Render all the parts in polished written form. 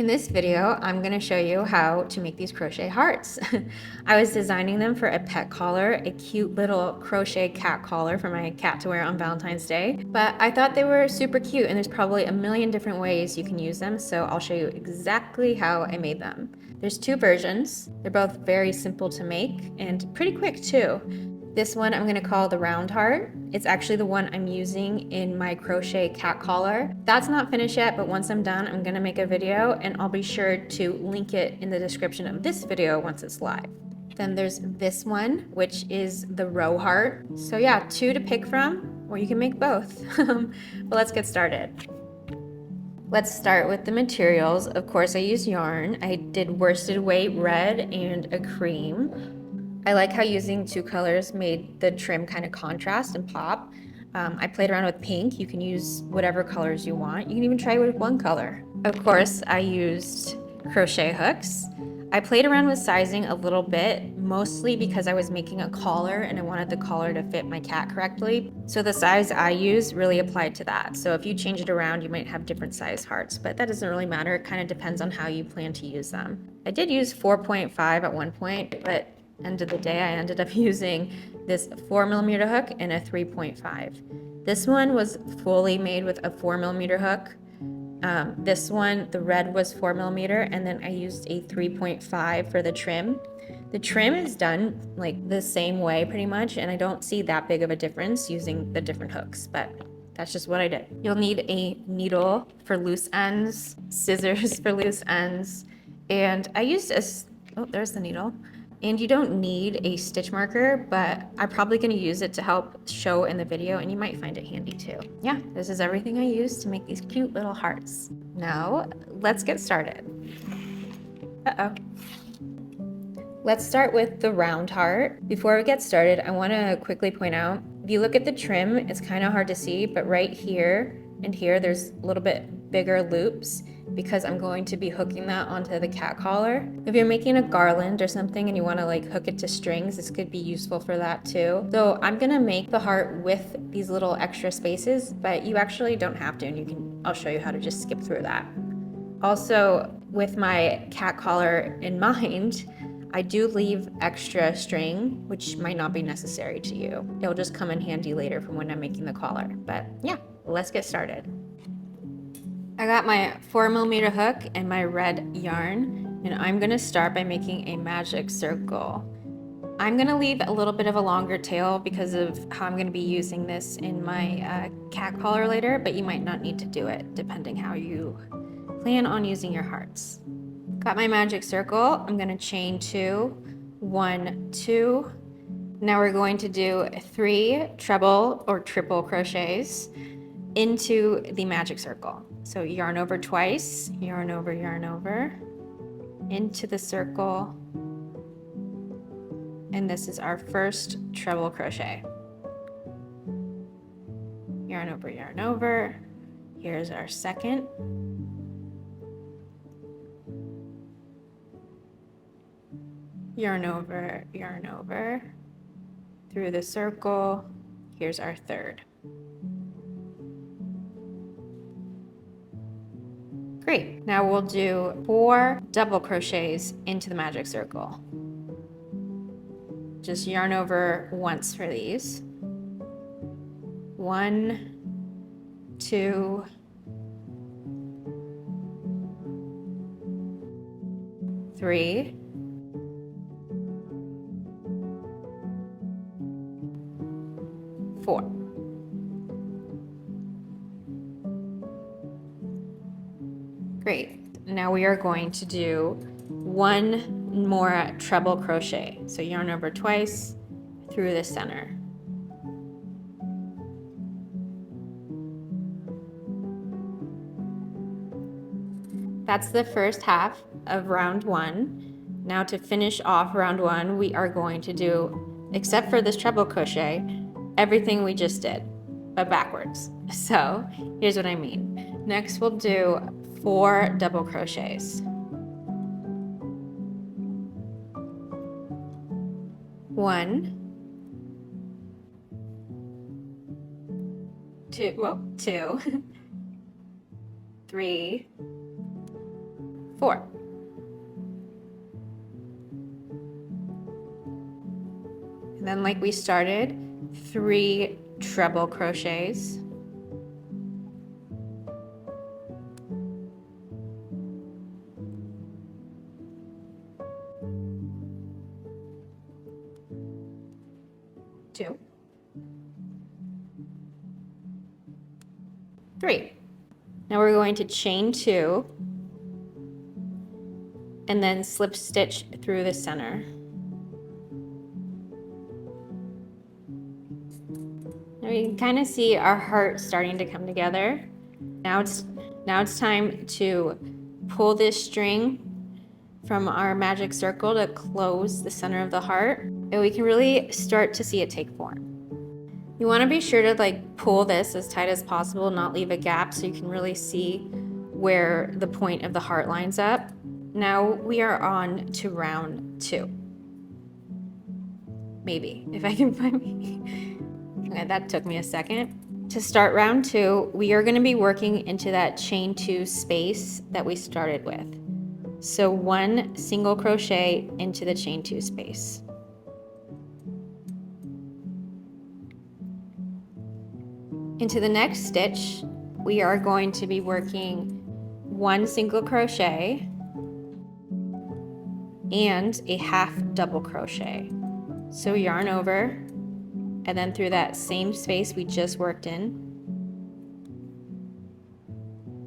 In this video, I'm going to show you how to make these crochet hearts. I was designing them for a pet collar, a cute little crochet cat collar for my cat to wear on Valentine's Day. But I thought they were super cute and there's probably a million different ways you can use them, so I'll show you exactly how I made them. There's two versions. They're both very simple to make and pretty quick too. This one I'm going to call the round heart. It's actually the one I'm using in my crochet cat collar. That's not finished yet, but once I'm done, I'm going to make a video and I'll be sure to link it in the description of this video once it's live. Then there's this one, which is the row heart. So yeah, two to pick from, or you can make both. But let's get started. Let's start with the materials. Of course, I used yarn. I did worsted weight red and a cream. I like how using two colors made the trim kind of contrast and pop. I played around with pink. You can use whatever colors you want. You can even try with one color. Of course, I used crochet hooks. I played around with sizing a little bit, mostly because I was making a collar and I wanted the collar to fit my cat correctly. So the size I use really applied to that. So if you change it around, you might have different size hearts, but that doesn't really matter. It kind of depends on how you plan to use them. I did use 4.5 at one point, but end of the day, I ended up using this 4mm hook and a 3.5. This one was fully made with a 4mm hook. This one, the red, was 4mm, and then I used a 3.5 for the trim. The trim is done like the same way pretty much, and I don't see that big of a difference using the different hooks, but that's just what I did. You'll need a needle for loose ends, scissors for loose ends, and I used oh, there's the needle. And you don't need a stitch marker, but I'm probably going to use it to help show in the video, and you might find it handy too. Yeah, this is everything I used to make these cute little hearts. Now, let's get started. Uh-oh. Let's start with the round heart. Before we get started, I want to quickly point out, if you look at the trim, it's kind of hard to see, but right here and here, there's a little bit bigger loops because I'm going to be hooking that onto the cat collar. If you're making a garland or something and you want to like hook it to strings, this could be useful for that too. So I'm gonna make the heart with these little extra spaces, but you actually don't have to, and I'll show you how to just skip through that. Also, with my cat collar in mind, I do leave extra string, which might not be necessary to you. It'll just come in handy later from when I'm making the collar. But yeah, let's get started. I got my 4mm hook and my red yarn, and I'm gonna start by making a magic circle. I'm gonna leave a little bit of a longer tail because of how I'm gonna be using this in my cat collar later, but you might not need to do it depending how you plan on using your hearts. Got my magic circle. I'm gonna chain 2, 1, 2. Now we're going to do 3 treble or triple crochets into the magic circle. So yarn over twice, yarn over, into the circle. And this is our first treble crochet. Yarn over. Here's our second. Yarn over, through the circle. Here's our third. Great, now we'll do 4 double crochets into the magic circle. Just yarn over once for these. 1, 2, 3, 4. Great. Now we are going to do 1 more treble crochet. So yarn over twice through the center. That's the first half of round 1. Now to finish off round 1, we are going to do, except for this treble crochet, everything we just did, but backwards. So here's what I mean. Next we'll do 4 double crochets. 1, 2, 3, 4. And then like we started, 3 treble crochets. Two. 3. Now we're going to chain 2 and then slip stitch through the center. Now you can kind of see our heart starting to come together. Now it's time to pull this string from our magic circle to close the center of the heart, and we can really start to see it take form. You want to be sure to like pull this as tight as possible, not leave a gap, so you can really see where the point of the heart lines up. Now we are on to round 2. Maybe, if I can find me. Okay, that took me a second. To start round 2, we are going to be working into that chain 2 space that we started with. So 1 single crochet into the chain 2 space. Into the next stitch, we are going to be working 1 single crochet and a half double crochet. So yarn over, and then through that same space we just worked in,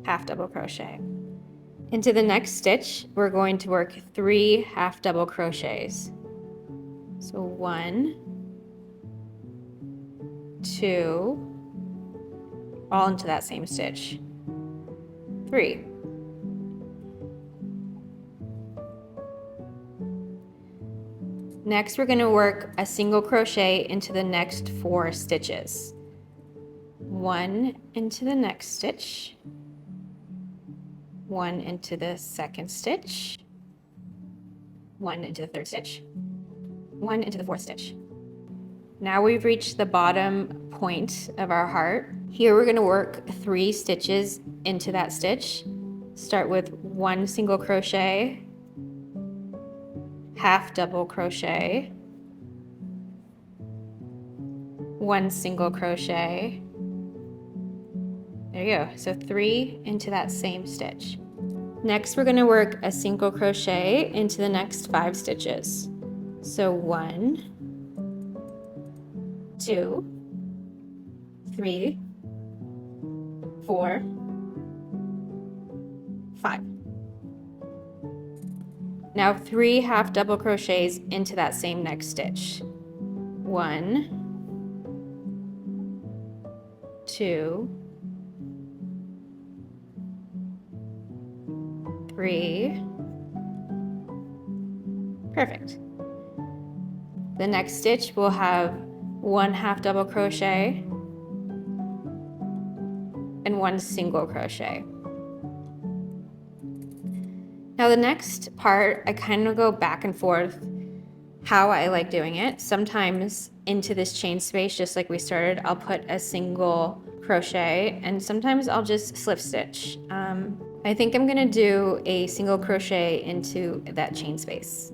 half double crochet. Into the next stitch, we're going to work 3 half double crochets. So 1, 2, all into that same stitch, 3. Next, we're going to work a single crochet into the next 4 stitches. 1 into the next stitch, 1 into the second stitch, 1 into the third stitch, 1 into the fourth stitch. Now we've reached the bottom point of our heart. Here we're going to work 3 stitches into that stitch. Start with 1 single crochet, half double crochet, 1 single crochet. There you go. So 3 into that same stitch. Next, we're going to work a single crochet into the next 5 stitches. So 1, 2, 3, 4, 5. Now 3 half double crochets into that same next stitch. 1, 2, 3. Perfect. The next stitch will have 1 half double crochet and 1 single crochet. Now the next part, I kind of go back and forth how I like doing it. Sometimes into this chain space, just like we started, I'll put a single crochet, and sometimes I'll just slip stitch. I think I'm gonna do a single crochet into that chain space.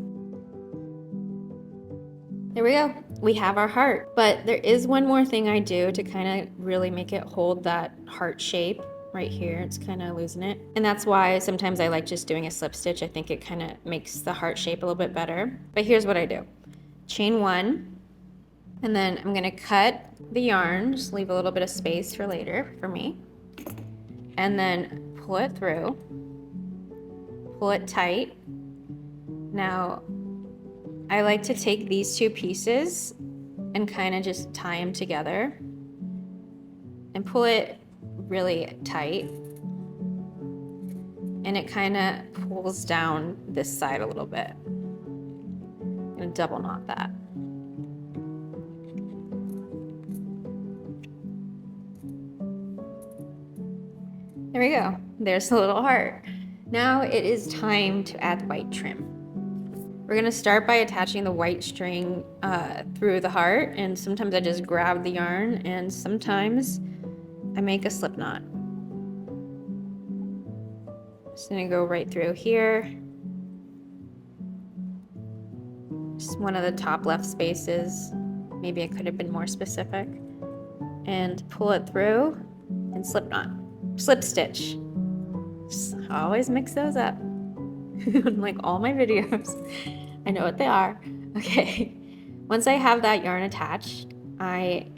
There we go. We have our heart. But there is one more thing I do to kind of really make it hold that heart shape. Right here, it's kind of losing it. And that's why sometimes I like just doing a slip stitch. I think it kind of makes the heart shape a little bit better. But here's what I do. Chain 1, and then I'm gonna cut the yarn, just leave a little bit of space for later for me. And then pull it through, pull it tight. Now, I like to take these 2 pieces and kind of just tie them together and pull it really tight, and it kind of pulls down this side a little bit. I'm gonna double knot that. There we go. There's the little heart. Now it is time to add the white trim. We're gonna start by attaching the white string through the heart, and sometimes I just grab the yarn, and sometimes I make a slip knot. Just gonna go right through here. Just one of the top left spaces. Maybe I could have been more specific. And pull it through and slip knot. Slip stitch. Just always mix those up. Like all my videos. I know what they are. Okay. Once I have that yarn attached, I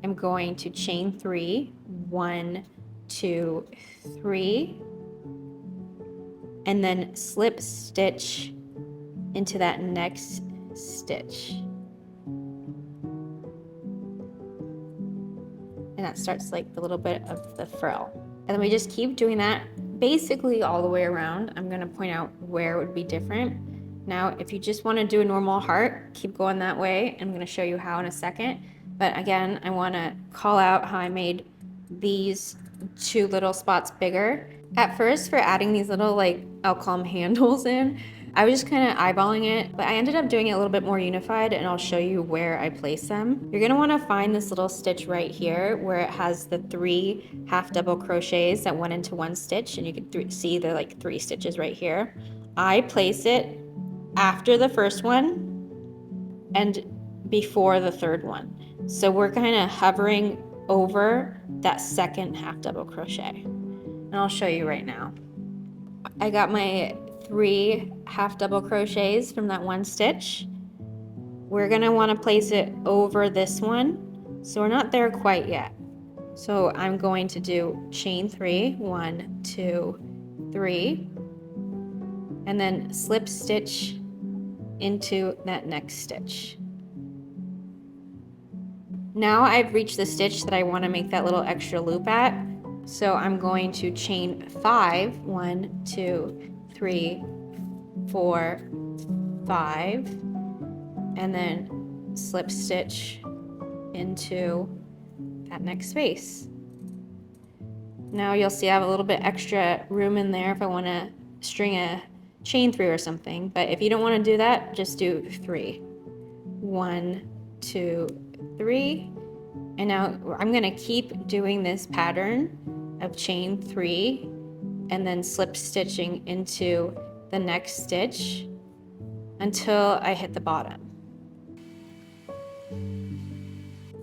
am going to chain 3. 1, 2, 3. And then slip stitch into that next stitch. And that starts like the little bit of the frill. And then we just keep doing that basically all the way around. I'm gonna point out where it would be different. Now, if you just wanna do a normal heart, keep going that way. I'm gonna show you how in a second. But again, I wanna call out how I made these 2 little spots bigger. At first, for adding these little, like, I'll call them handles in, I was just kind of eyeballing it, but I ended up doing it a little bit more unified, and I'll show you where I place them. You're gonna wanna find this little stitch right here where it has the 3 half double crochets that went into 1 stitch, and you can see the like 3 stitches right here. I place it after the first one and before the third one. So we're kind of hovering over that second half double crochet. And I'll show you right now. I got my 3 half double crochets from that 1 stitch. We're gonna wanna place it over this one. So we're not there quite yet. So I'm going to do chain 3, 1, 2, 3, and then slip stitch into that next stitch. Now I've reached the stitch that I wanna make that little extra loop at. So I'm going to chain 5, 1, 2, 3, 4, 5, and then slip stitch into that next space. Now you'll see I have a little bit extra room in there if I want to string a chain 3 or something, but if you don't want to do that, just do 3. 1, 2, 3, and now I'm going to keep doing this pattern of chain 3 and then slip stitching into the next stitch until I hit the bottom.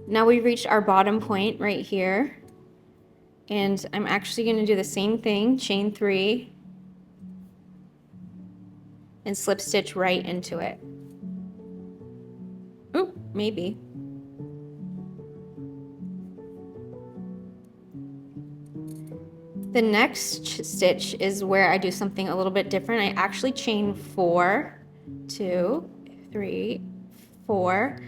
Now we've reached our bottom point right here, and I'm actually going to do the same thing, chain 3 and slip stitch right into it. Oop, maybe. The next stitch is where I do something a little bit different. I actually chain 4, 2, 3, 4,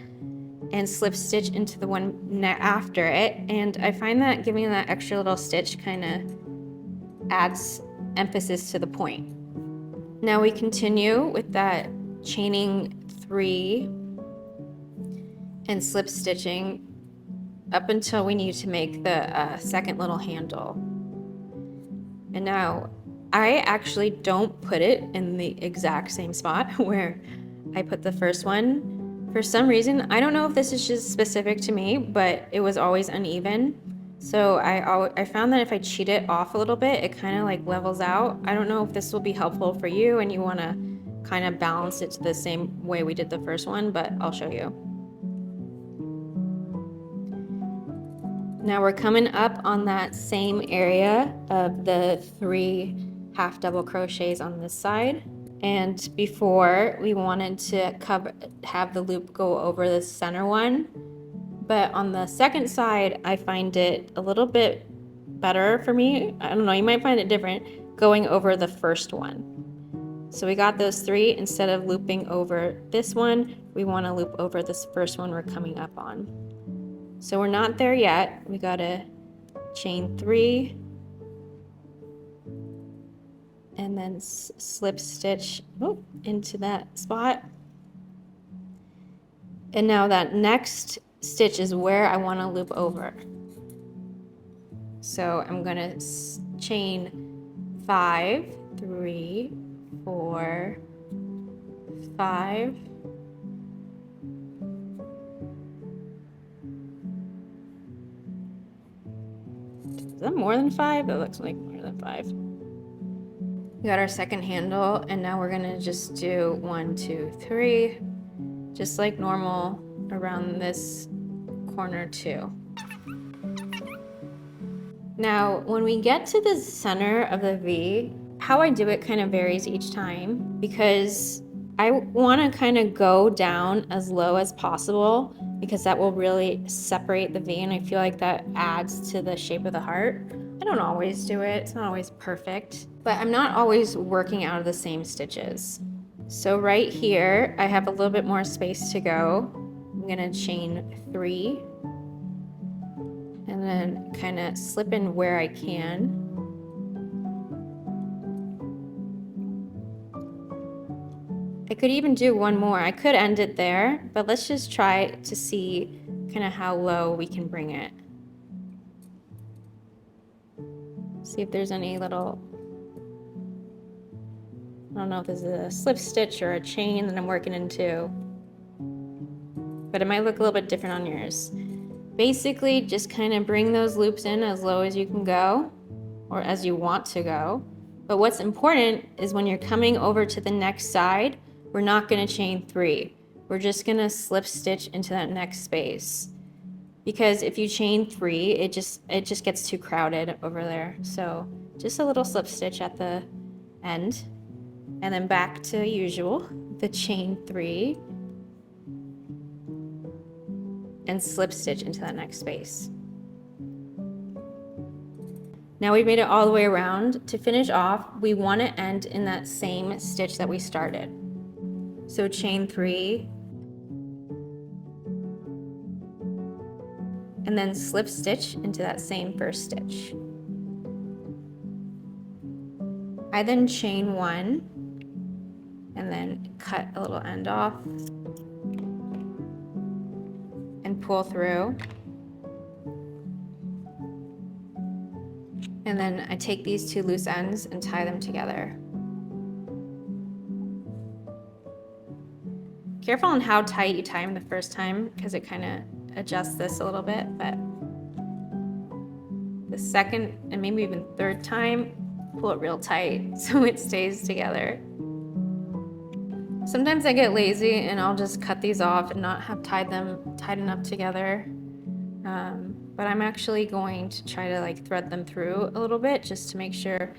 and slip stitch into the one after it. And I find that giving that extra little stitch kind of adds emphasis to the point. Now we continue with that chaining 3 and slip stitching up until we need to make the second little handle. And now I actually don't put it in the exact same spot where I put the first one. For some reason, I don't know if this is just specific to me, but it was always uneven. So I found that if I cheat it off a little bit, it kind of like levels out. I don't know if this will be helpful for you and you want to kind of balance it to the same way we did the first one, but I'll show you. Now we're coming up on that same area of the 3 half double crochets on this side. And before we wanted to have the loop go over the center one, but on the second side, I find it a little bit better for me. I don't know, you might find it different going over the first one. So we got those 3. Instead of looping over this one, we want to loop over this first one we're coming up on. So we're not there yet. We gotta chain 3 and then slip stitch into that spot. And now that next stitch is where I want to loop over. So I'm gonna chain 5, 3, 4, 5. Is that more than 5? That looks like more than 5. We got our second handle, and now we're gonna just do 1, 2, 3, just like normal around this corner too. Now, when we get to the center of the V, how I do it kind of varies each time because I want to kind of go down as low as possible because that will really separate the V, and I feel like that adds to the shape of the heart. I don't always do it, it's not always perfect, but I'm not always working out of the same stitches. So right here, I have a little bit more space to go. I'm gonna chain 3 and then kind of slip in where I can. I could even do one more. I could end it there, but let's just try to see kind of how low we can bring it. See if there's any little, I don't know if this is a slip stitch or a chain that I'm working into, but it might look a little bit different on yours. Basically, just kind of bring those loops in as low as you can go, or as you want to go. But what's important is when you're coming over to the next side, we're not gonna chain 3. We're just gonna slip stitch into that next space. Because if you chain 3, it just gets too crowded over there. So just a little slip stitch at the end, and then back to usual, the chain 3, and slip stitch into that next space. Now we've made it all the way around. To finish off, we want to end in that same stitch that we started. So chain 3, and then slip stitch into that same first stitch. I then chain 1, and then cut a little end off, and pull through. And then I take these 2 loose ends and tie them together. Careful on how tight you tie them the first time because it kind of adjusts this a little bit, but the second and maybe even third time, pull it real tight so it stays together. Sometimes I get lazy and I'll just cut these off and not have tied them tight enough together. But I'm actually going to try to like thread them through a little bit just to make sure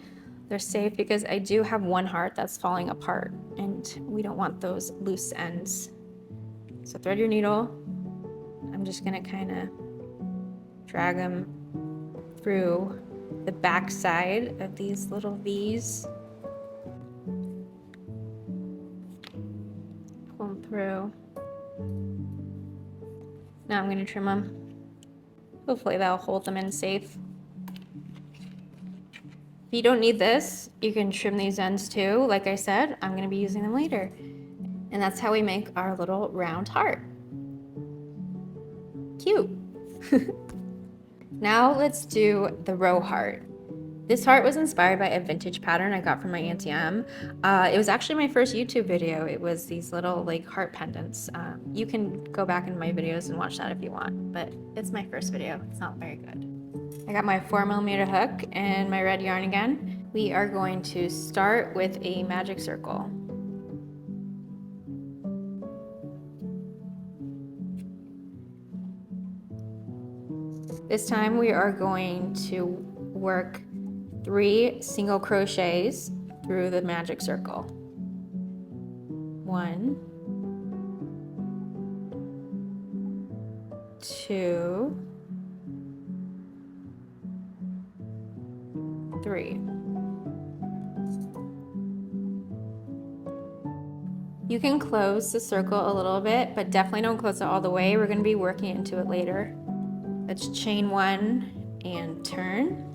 they're safe, because I do have one heart that's falling apart and we don't want those loose ends. So thread your needle. I'm just gonna kind of drag them through the back side of these little V's. Pull them through. Now I'm gonna trim them. Hopefully that'll hold them in safe. If you don't need this, you can trim these ends too. Like I said, I'm gonna be using them later. And that's how we make our little round heart. Cute. Now let's do the row heart. This heart was inspired by a vintage pattern I got from my Auntie M. It was actually my first YouTube video. It was these little like heart pendants. You can go back in my videos and watch that if you want, but it's my first video. It's not very good. I got my 4mm hook and my red yarn again. We are going to start with a magic circle. This time we are going to work 3 single crochets through the magic circle. 1, 2, 3. You can close the circle a little bit, but definitely don't close it all the way. We're going to be working into it later. Let's chain 1 and turn.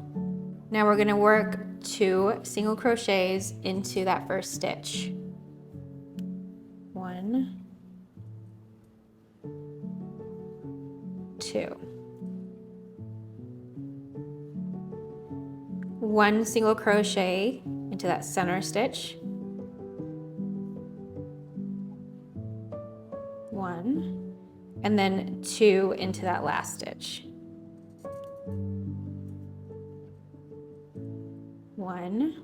Now we're going to work 2 single crochets into that first stitch. 1, 2. 1 single crochet into that center stitch. 1, and then 2 into that last stitch. 1,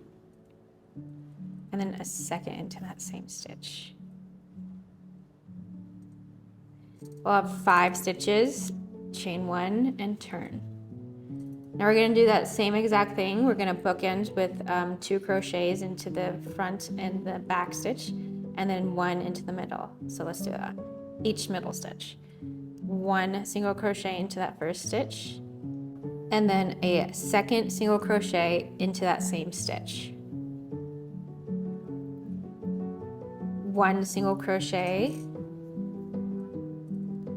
and then a second into that same stitch. We'll have 5 stitches, chain 1 and turn. Now we're going to do that same exact thing. We're going to bookend with 2 crochets into the front and the back stitch, and then 1 into the middle. So let's do that. Each middle stitch. 1 single crochet into that first stitch, and then a second single crochet into that same stitch. 1 single crochet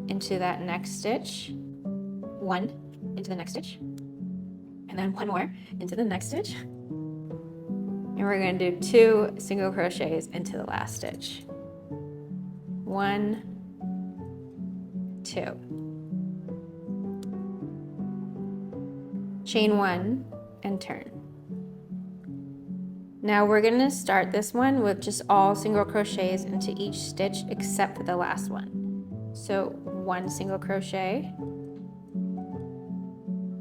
into that next stitch, 1 into the next stitch, and then 1 more into the next stitch. And we're going to do 2 single crochets into the last stitch. 1, 2. Chain 1 and turn. Now we're going to start this one with just all single crochets into each stitch except for the last one. So 1 single crochet,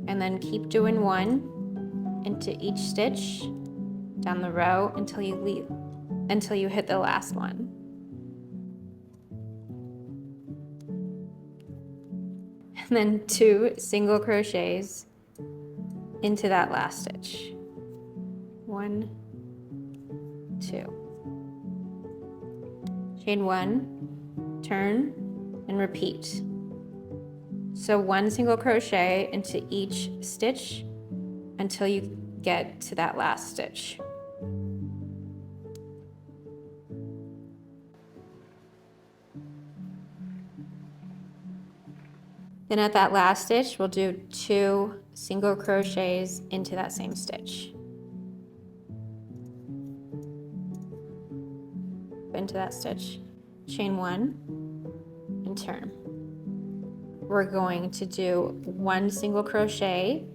and then keep doing 1 into each stitch down the row until you hit the last one. And then 2 single crochets into that last stitch. 1, 2. Chain 1, turn, and repeat. So 1 single crochet into each stitch until you get to that last stitch. Then at that last stitch, we'll do 2 single crochets into that same stitch. Into that stitch, chain 1 and turn. We're going to do 1 single crochet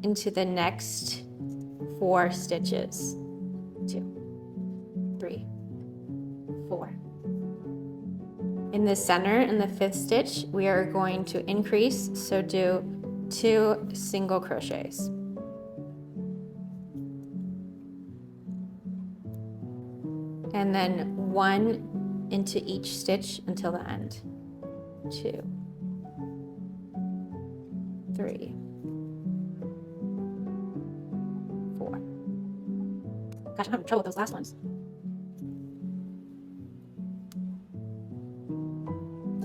into the next 4 stitches. 2, 3, 4. In the center, in the 5th stitch, we are going to increase, so do 2 single crochets. And then 1 into each stitch until the end. 2, 3, 4. Gosh, I'm having trouble with those last ones.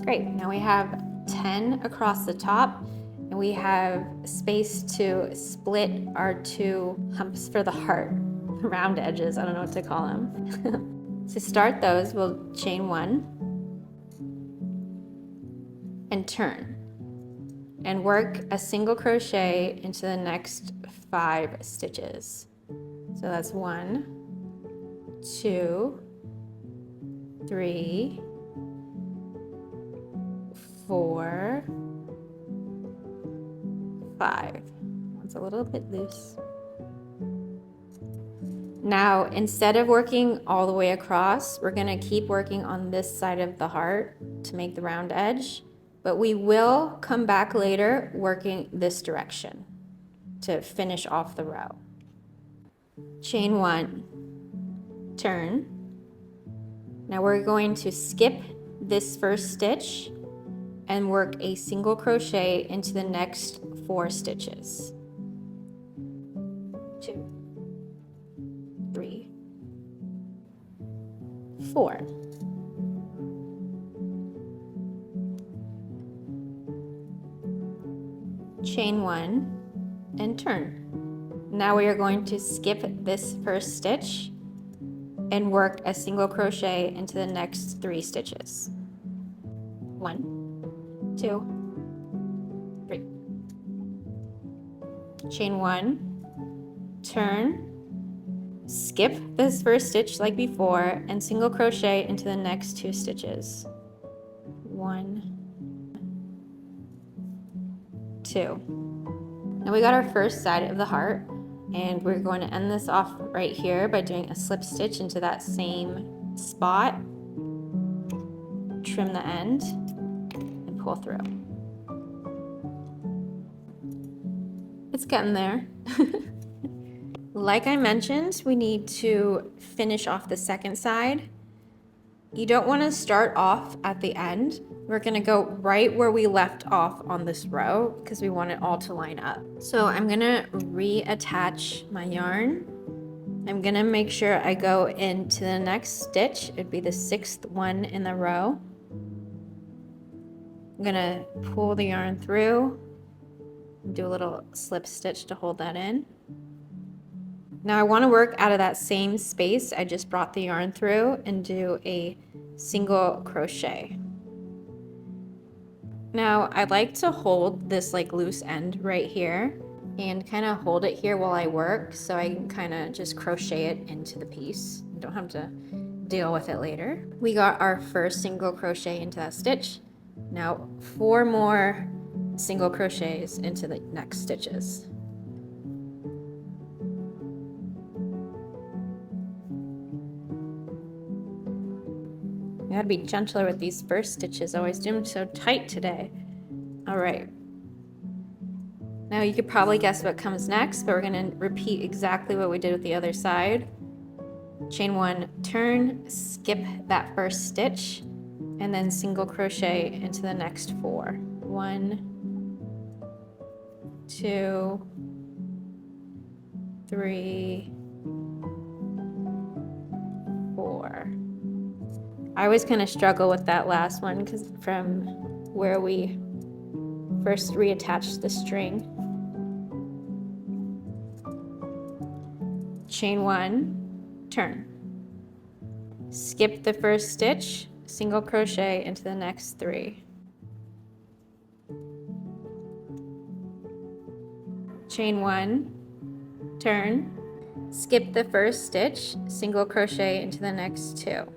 Great, now we have 10 across the top, and we have space to split our 2 humps for the heart, round edges, I don't know what to call them. To start those, we'll chain 1 and turn, and work a single crochet into the next 5 stitches. So that's 1, 2, 3, 4, 5. It's a little bit loose. Now, instead of working all the way across, we're going to keep working on this side of the heart to make the round edge, but we will come back later working this direction to finish off the row. Chain 1, turn. Now we're going to skip this first stitch and work a single crochet into the next 4 stitches. 2, 3, 4. Chain 1 and turn. Now we are going to skip this first stitch and work a single crochet into the next 3 stitches. 1, 2, 3. Chain 1, turn, skip this first stitch like before, and single crochet into the next 2 stitches. 1, 2. Now we got our first side of the heart, and we're going to end this off right here by doing a slip stitch into that same spot, trim the end, and pull through. It's getting there. Like I mentioned, we need to finish off the second side. You don't want to start off at the end. We're going to go right where we left off on this row because we want it all to line up. So I'm going to reattach my yarn. I'm going to make sure I go into the next stitch. It'd be the 6th one in the row. I'm going to pull the yarn through, do a little slip stitch to hold that in. Now I want to work out of that same space I just brought the yarn through and do a single crochet. Now I'd like to hold this like loose end right here and kind of hold it here while I work so I can kind of just crochet it into the piece. You don't have to deal with it later. We got our first single crochet into that stitch. Now 4 more single crochets into the next stitches. I gotta be gentler with these first stitches. I always do them so tight today. All right. Now you could probably guess what comes next, but we're gonna repeat exactly what we did with the other side. Chain 1, turn, skip that first stitch, and then single crochet into the next 4. 1, 2, 3, 4. I always kind of struggle with that last one because from where we first reattached the string. Chain 1, turn. Skip the first stitch, single crochet into the next 3. Chain 1, turn. Skip the first stitch, single crochet into the next 2.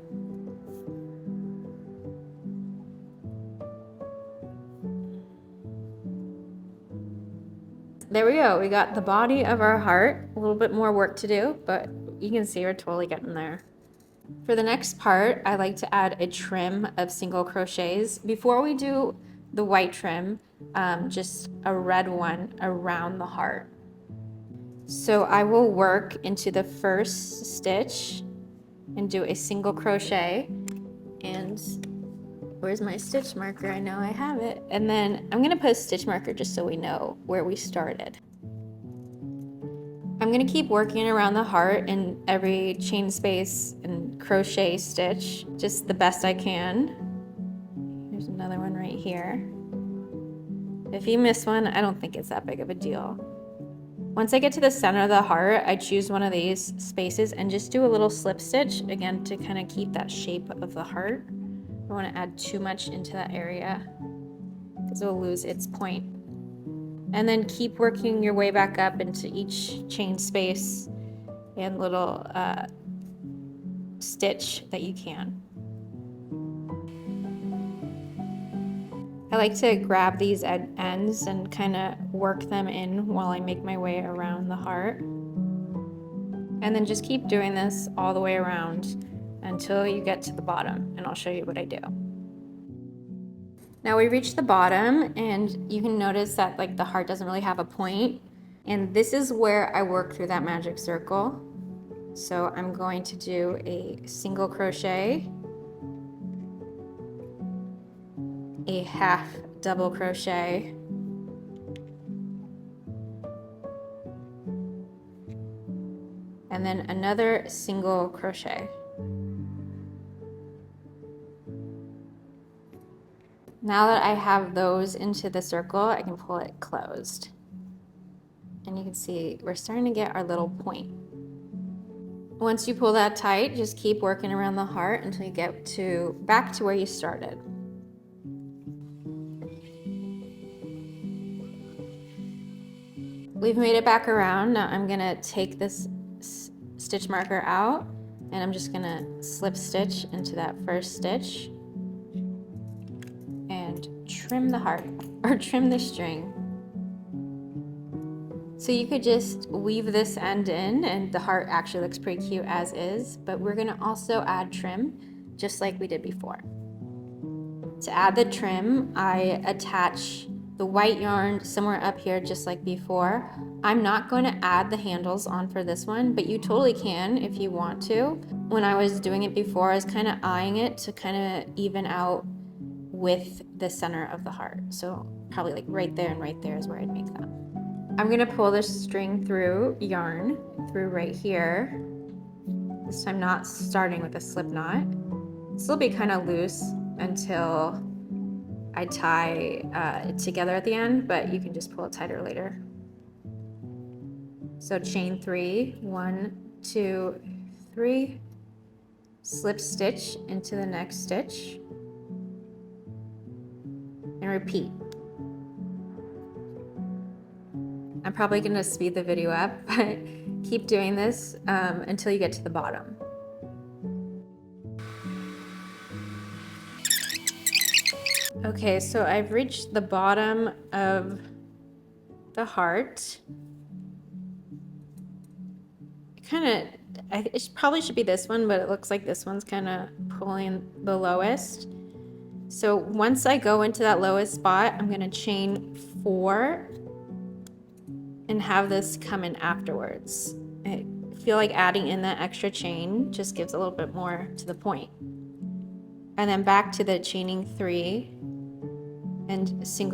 There we go, we got the body of our heart. A little bit more work to do, but you can see we're totally getting there. For the next part, I like to add a trim of single crochets. Before we do the white trim, just a red one around the heart. So I will work into the first stitch and do a single crochet, and where's my stitch marker? I know I have it. And then I'm gonna put a stitch marker just so we know where we started. I'm gonna keep working around the heart in every chain space and crochet stitch, just the best I can. There's another one right here. If you miss one, I don't think it's that big of a deal. Once I get to the center of the heart, I choose one of these spaces and just do a little slip stitch, again, to kind of keep that shape of the heart. I don't want to add too much into that area because it will lose its point. And then keep working your way back up into each chain space and little stitch that you can. I like to grab these ends and kind of work them in while I make my way around the heart. And then just keep doing this all the way around until you get to the bottom, and I'll show you what I do. Now we reach the bottom, and you can notice that like the heart doesn't really have a point, and this is where I work through that magic circle. So I'm going to do a single crochet, a half double crochet, and then another single crochet. Now that I have those into the circle, I can pull it closed. And you can see we're starting to get our little point. Once you pull that tight, just keep working around the heart until you get back to where you started. We've made it back around. Now I'm gonna take this stitch marker out, and I'm just gonna slip stitch into that first stitch and trim the heart, or trim the string. So you could just weave this end in, and the heart actually looks pretty cute as is, but we're gonna also add trim, just like we did before. To add the trim, I attach the white yarn somewhere up here just like before. I'm not going to add the handles on for this one, but you totally can if you want to. When I was doing it before, I was kind of eyeing it to kind of even out with the center of the heart. So probably like right there and right there is where I'd make them. I'm gonna pull this string through yarn through right here. This time not starting with a slip knot. This will be kind of loose until I tie it together at the end, but you can just pull it tighter later. So chain 3, 1, 2, 3, slip stitch into the next stitch, and repeat. I'm probably going to speed the video up, but keep doing this until you get to the bottom. Okay, so I've reached the bottom of the heart. It probably should be this one, but it looks like this one's kind of pulling the lowest. So once I go into that lowest spot, I'm going to chain 4 and have this come in afterwards. I feel like adding in that extra chain just gives a little bit more to the point. And then back to the chaining 3 and slip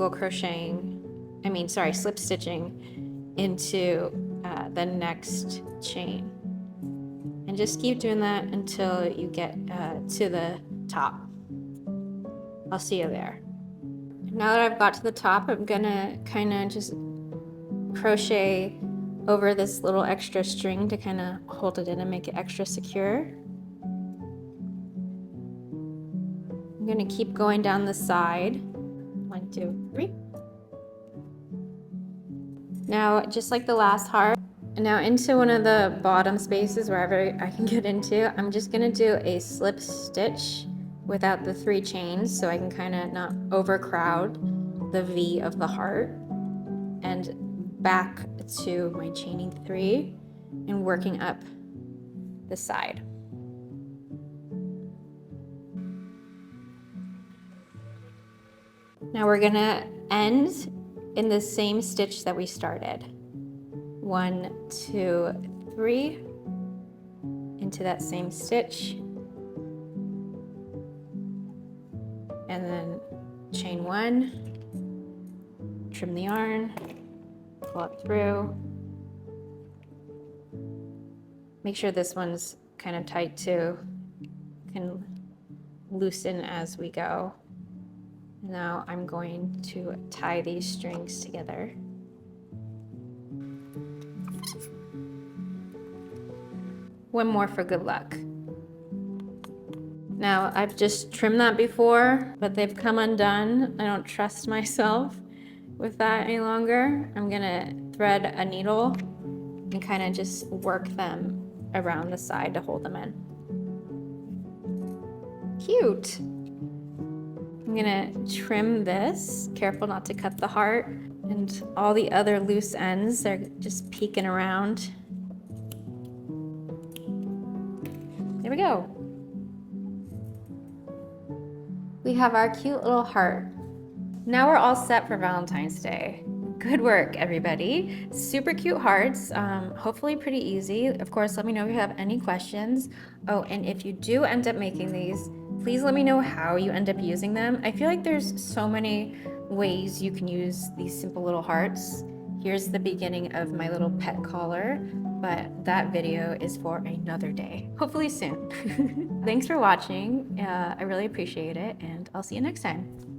stitching into the next chain. And just keep doing that until you get to the top. I'll see you there. Now that I've got to the top, I'm gonna kind of just crochet over this little extra string to kind of hold it in and make it extra secure. I'm gonna keep going down the side. 1, 2, 3. Now, just like the last heart, now into one of the bottom spaces, wherever I can get into, I'm just gonna do a slip stitch without the 3 chains so I can kind of not overcrowd the V of the heart, and back to my chaining 3 and working up the side. Now we're gonna end in the same stitch that we started. 1, 2, 3, into that same stitch, and then chain 1, trim the yarn, pull up through. Make sure this one's kind of tight too. Can loosen as we go. Now I'm going to tie these strings together. One more for good luck. Now I've just trimmed that before, but they've come undone. I don't trust myself with that any longer. I'm gonna thread a needle and kind of just work them around the side to hold them in. Cute. I'm gonna trim this, careful not to cut the heart, and all the other loose ends, they're just peeking around. There we go. We have our cute little heart. Now we're all set for Valentine's Day. Good work, everybody. Super cute hearts, hopefully pretty easy. Of course, let me know if you have any questions. Oh, and if you do end up making these, please let me know how you end up using them. I feel like there's so many ways you can use these simple little hearts. Here's the beginning of my little pet collar, but that video is for another day, hopefully soon. Thanks for watching. I really appreciate it, and I'll see you next time.